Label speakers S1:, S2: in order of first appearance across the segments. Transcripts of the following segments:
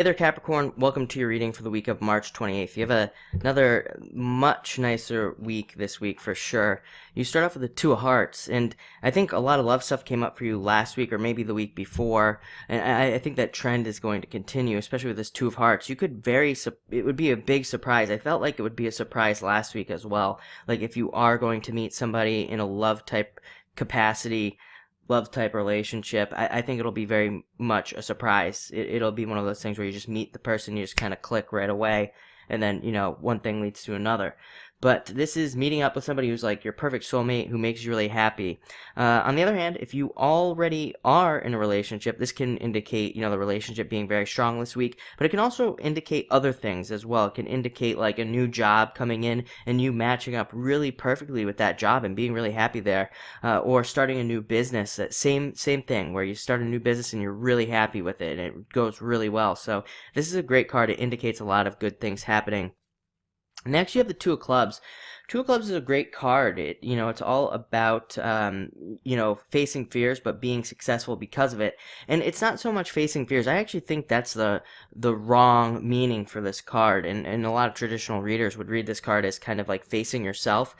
S1: Hey there, Capricorn. Welcome to your reading for the week of March 28th. You have another much nicer week this week for sure. You start off with the Two of Hearts, and I think a lot of love stuff came up for you last week or maybe the week before, and I think that trend is going to continue, especially with this Two of Hearts. It would be a big surprise. I felt like it would be a surprise last week as well. Like if you are going to meet somebody in a love type capacity, love type relationship, I think it'll be very much a surprise. It'll be one of those things where you just meet the person, you just kind of click right away, and then, one thing leads to another. But this is meeting up with somebody who's like your perfect soulmate, who makes you really happy. On the other hand, if you already are in a relationship, this can indicate, the relationship being very strong this week, but it can also indicate other things as well. It can indicate like a new job coming in and you matching up really perfectly with that job and being really happy there, or starting a new business. Same thing, where you start a new business and you're really happy with it and it goes really well. So this is a great card. It indicates a lot of good things happening. Next, you have the Two of Clubs. Two of Clubs is a great card. It's all about, facing fears, but being successful because of it. And it's not so much facing fears. I actually think that's the wrong meaning for this card. And a lot of traditional readers would read this card as kind of like facing yourself,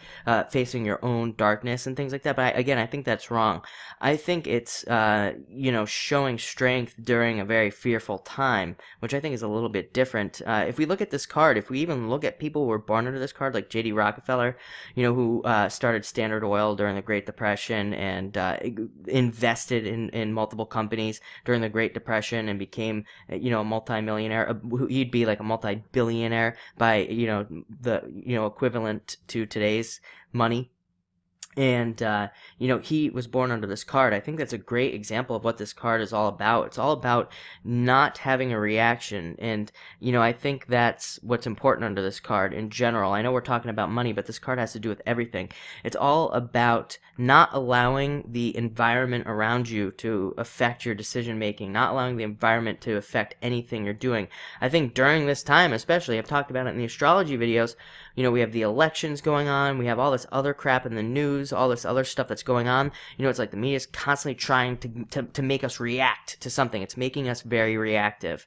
S1: facing your own darkness and things like that. But I think that's wrong. I think it's, showing strength during a very fearful time, which I think is a little bit different. If we look at this card, if we even look at people who were born under this card, like J.D. Rockefeller, who started Standard Oil during the Great Depression and invested in multiple companies during the Great Depression and became, a multimillionaire. He'd be like a multi-billionaire by, the, equivalent to today's money. And, he was born under this card. I think that's a great example of what this card is all about. It's all about not having a reaction. And, I think that's what's important under this card in general. I know we're talking about money, but this card has to do with everything. It's all about not allowing the environment around you to affect your decision making, not allowing the environment to affect anything you're doing. I think during this time, especially, I've talked about it in the astrology videos, we have the elections going on, we have all this other crap in the news, all this other stuff that's going on. It's like the media is constantly trying to make us react to something. It's making us very reactive.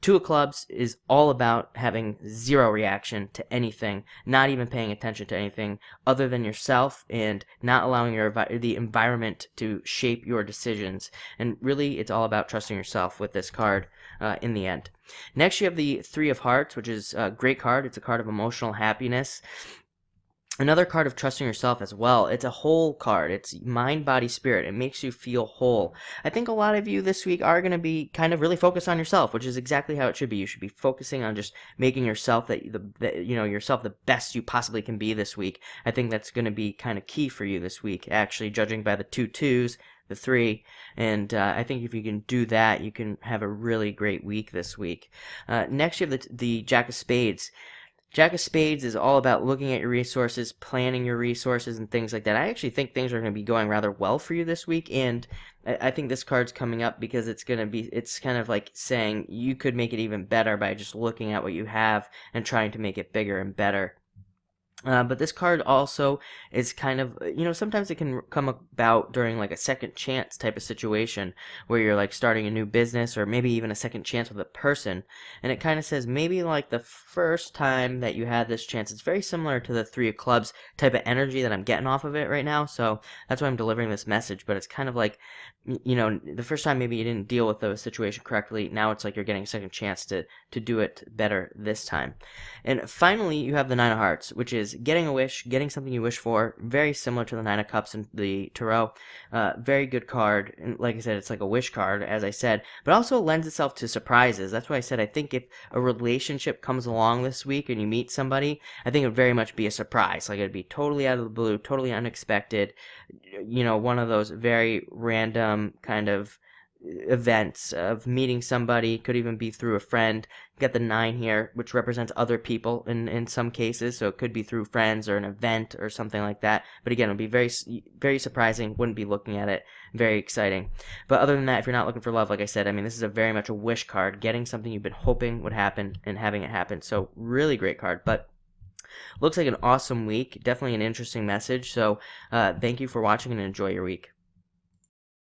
S1: Two of Clubs is all about having zero reaction to anything, not even paying attention to anything other than yourself, and not allowing the environment to shape your decisions. And really, it's all about trusting yourself with this card in the end. Next, you have the Three of Hearts, which is a great card. It's a card of emotional happiness. Another card of trusting yourself as well. It's a whole card. It's mind, body, spirit. It makes you feel whole. I think a lot of you this week are going to be kind of really focused on yourself, which is exactly how it should be. You should be focusing on just making yourself yourself the best you possibly can be this week. I think that's going to be kind of key for you this week, actually, judging by the 2 2s, the 3, and I think if you can do that, you can have a really great week this week. Next, you have the Jack of Spades. Jack of Spades is all about looking at your resources, planning your resources, and things like that. I actually think things are going to be going rather well for you this week, and I think this card's coming up because it's kind of like saying you could make it even better by just looking at what you have and trying to make it bigger and better. But this card also is kind of, sometimes it can come about during like a second chance type of situation where you're like starting a new business or maybe even a second chance with a person. And it kind of says maybe like the first time that you had this chance, it's very similar to the Three of Clubs type of energy that I'm getting off of it right now. So that's why I'm delivering this message. But it's kind of like, the first time maybe you didn't deal with the situation correctly. Now it's like you're getting a second chance to do it better this time. And finally, you have the Nine of Hearts, which is getting a wish, getting something you wish for, very similar to the Nine of Cups and the Tarot. Very good card, and like I said, it's like a wish card, as I said, but also lends itself to surprises. That's why I said I think if a relationship comes along this week and you meet somebody, I think it would very much be a surprise. Like it'd be totally out of the blue, totally unexpected, one of those very random kind of events of meeting somebody. Could even be through a friend. You got the 9 here, which represents other people in some cases, so it could be through friends or an event or something like that. But again, it would be very, very surprising. Wouldn't be looking at it. Very exciting. But other than that, if you're not looking for love, like I said, this is a very much a wish card, getting something you've been hoping would happen and having it happen. So really great card. But looks like an awesome week. Definitely an interesting message. So thank you for watching and enjoy your week.